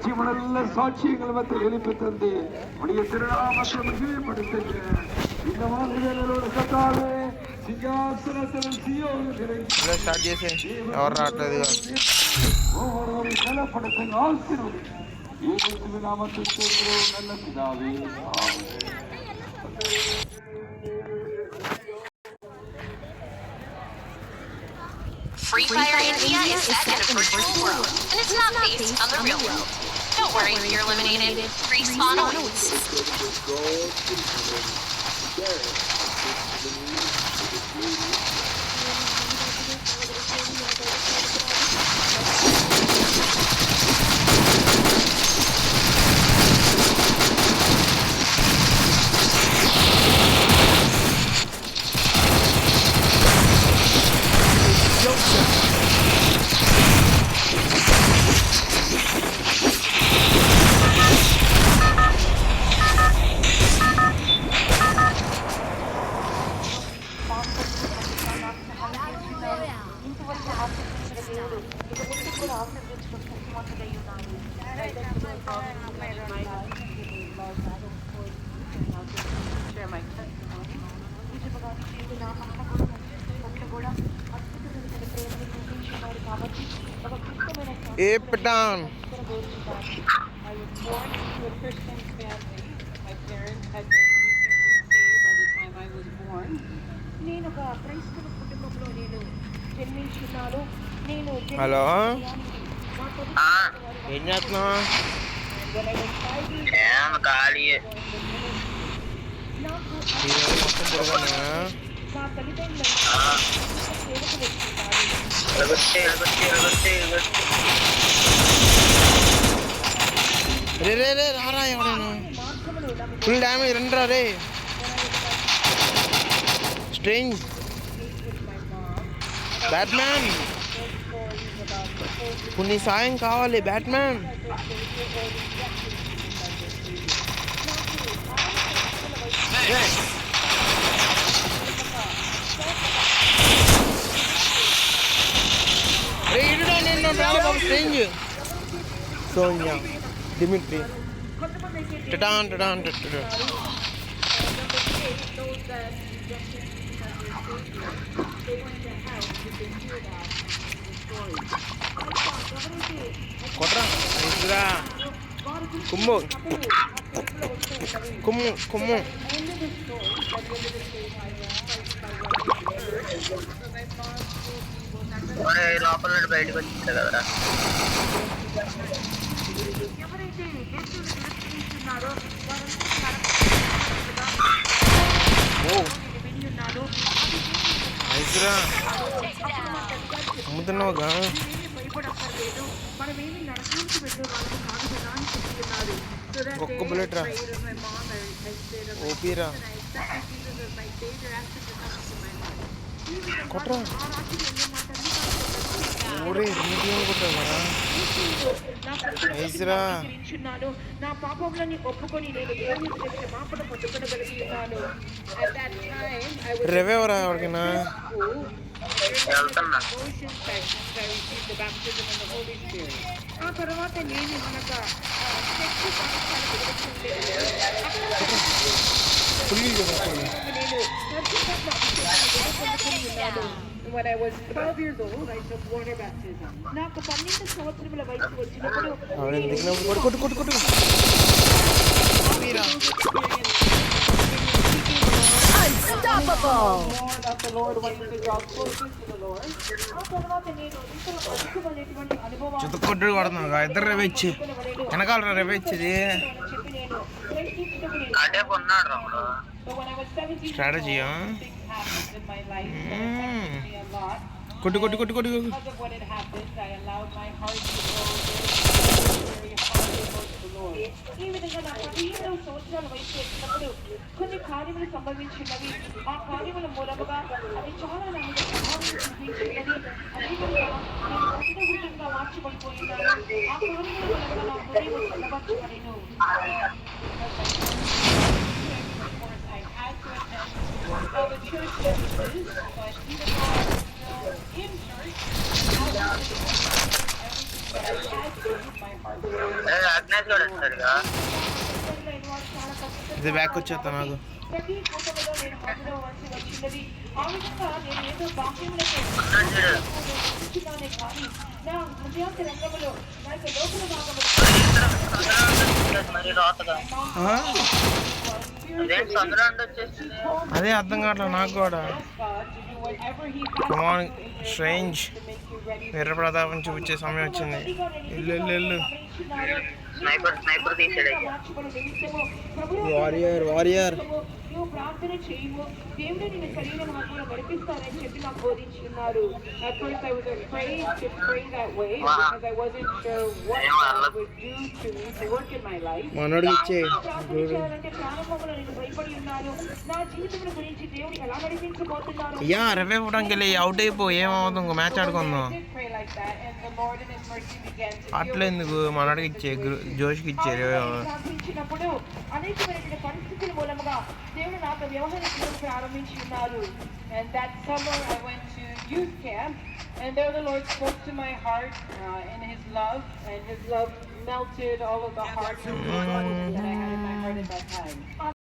ஜீவனல்ல சாட்சியங்கள் மத்தியில் எழுப்பி தந்து உடைய திருநாமத்தை மகிமைப்படுத்துங்க. இந்த மாதிரிகளோட கத்தாவே సింహాసనத்தில் సియోను స్టార్ట్ చేసి ఎవరు రావట్లేదుగా ஒவ்வொருவரை பலப்படுத்துங்க. ஆசீர்வதி இயேசுவின் நாமத்தில் கேட்கிறோம் நல்ல பிதாவே. Free Fire India is set in a virtual world, and it's not based on the real world. Don't worry if you're eliminated. Free spawn awaits. Down. I was born into a Christian family. My parents had been recently saved by the time I was born. Hello? ఏం చేస్తున్నావు? మొత్తం తిరగానా? రే రే రే రారా ఎవడైనా full damage రండిరా రే. Strange Batman కొన్ని సాయం కావాలి Batman. Strange Sonia Dimitri. Ta-dan, ta-dan, ta-dan. Kotra, Isra. Kumu. Kumu, kumu. Ore local bed ko chala. అమ్ముతున్నావుగా ఒక్క బుల్లెట్ రా ఓపీరా కొట్రా ఊరే నీకేం కొట్టావరా నా పాపములని ఒప్పుకొని నేను దేవుని క్షమాపణ పొందుకొనగలిగినాను. రెవేవరా ఎవరికైనా ఆ తర్వాత నేను మనకు When I was 12 years old, I took water baptism. నాకు 12 సంవత్సరముల వయసు వచ్చినప్పుడు Unstoppable. The Lord went to draw closer to the Lord. ఆ తర్వాత నేను ఇంట్లో అధికమైనటువంటి అనుభవాలు చుట్టుకొట్టు కొడుతున్నా ఇద్దరు రెవెచ్చి వెనకాల రెవెచ్చిది అదే కొన్నాడు అప్పుడు స్ట్రాటజీయా కొట్టు కొట్టు కొట్టు కొట్టు ఈ విధంగా నా 17 సంవత్సరాల వయసు వచ్చినప్పుడు కొన్ని కార్యములు సంభవించినవి. ఆ కార్యముల మూలముగా అది చాలా నన్ను ప్రభావం చూపించినది. అదేవిధంగా నేను కఠినంగా మార్చబడిపోయినాను. ఆ కార్యముల మూలంగా నా హృదయం చల్లబరచబడెను. ఇది బ్యాక్ వచ్చేస్తా నాకు. ప్రతి కూటమిలో నేను హాజరవ్వాల్సి వచ్చినది. ఆ విధంగా నేను ఏదో వాక్యములతో నటించుతానే కానీ నా హృదయాంతరంగములో నా యొక్క లోపల భాగములో మరి రాతగా ఆ? అదేంటి సంద్రాండ్ వచ్చేసింది. అదే అర్థం కావట్లేదు నాకు కూడా. కమాన్ స్ట్రేంజ్ వీర ప్రతాపం చూపించే సమయం వచ్చింది. వెళ్ళు స్నైపర్ తీసాడు. Warrior warrior. నువ్వు ప్రార్థన చేయము, దేవుడే నిన్ను శరీరం ఆత్మలో నడిపిస్తానని చెప్పి నాకు బోధించున్నారు. At first I was afraid to pray that way because I wasn't sure what God would do to me to work in my life. మనోడికి ఇచ్చే ప్రార్థన చేయాలంటే ప్రారంభంలో నేను భయపడి ఉన్నాను. నా జీవితం గురించి దేవుడు ఎలా నడిపించబోతున్నారు. అయ్యా రవే ఇవ్వడానికి వెళ్ళి అవుట్ అయిపో ఏమవుతుంది, ఇంకో మ్యాచ్ ఆడుకుందాం. అట్లెందుకు మనోడికి ఇచ్చే జోష్కి ఇచ్చారు. ప్రార్థించినప్పుడు అనేకమైనటువంటి పరిస్థితుల మూలముగా దేవుడు నాతో వ్యవహరించడం ప్రారంభించి ఉన్నారు. And that summer I went to youth camp, and there the Lord spoke to my heart in His love, and His love melted all of the hearts and that I had in my heart at that time.